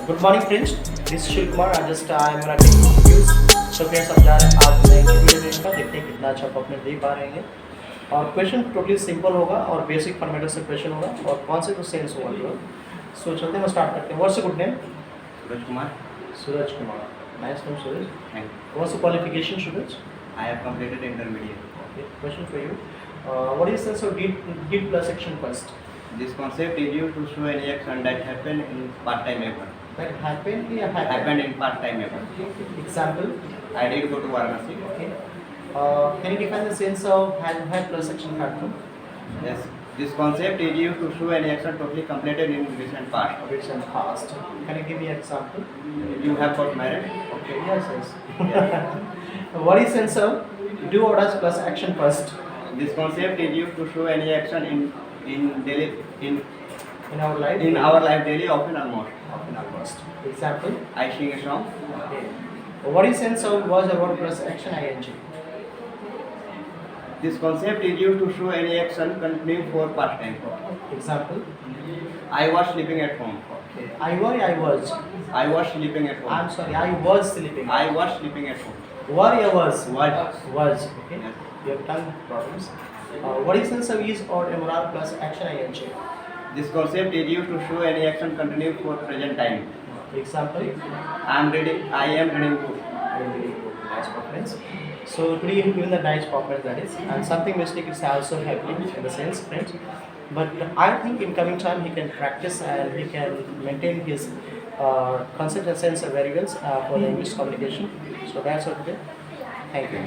Good morning friends, this Shiv Kumar. I am gonna take reviews. So friends, अब जा रहे हैं आप नए वीडियो देखने का, देखते हैं कितना अच्छा परफॉर्मेंस दे पा रहे हैं। और क्वेश्चन टोटली सिंपल होगा और बेसिक फॉर्मेट से क्वेश्चन होगा और कौन से तो सेंस होगा जो। सो चलते हैं, स्टार्ट करते हैं। What's a good name? Suraj Kumar. Suraj Kumar, nice name Suraj. Thank you. What's the qualification Suraj? I have completed intermediate. Okay, question for you. What is the sense of did plus action first? This concept is used to show any action that happened in part-time effort. That happened or Happened in part-time effort. Example. I did go to Varanasi. Okay. Can you define the sense of had plus action factor? Yes. This concept is used to show any action totally completed in recent past. Recent past. Can you give me an example? You have got married. Okay. Yes. Yes. Yeah. What is sense of do or does plus action first? This concept is used to show any action in daily In our life. in our life daily, often almost. Often our first. Example. I sing a song. Okay. What is sense of was or verb plus action ing? This concept is used to show any action continuing for past time. Example. I was sleeping at home. Okay. I was. I was sleeping at home. I'm sorry. I was sleeping. I was sleeping at home. Were or was? Was. Was. Okay. Yes. You have tongue problems. What is sense of is or moral plus action ing? This concept is used to show any action continuing for present time. Example. I am reading book. Nice performance. So today you have given the nice performance, that is, and something mistake is also happening in the sense, friends. But I think in coming time he can practice and he can maintain his concept and sense very well for the English communication. So that's all today. Thank you.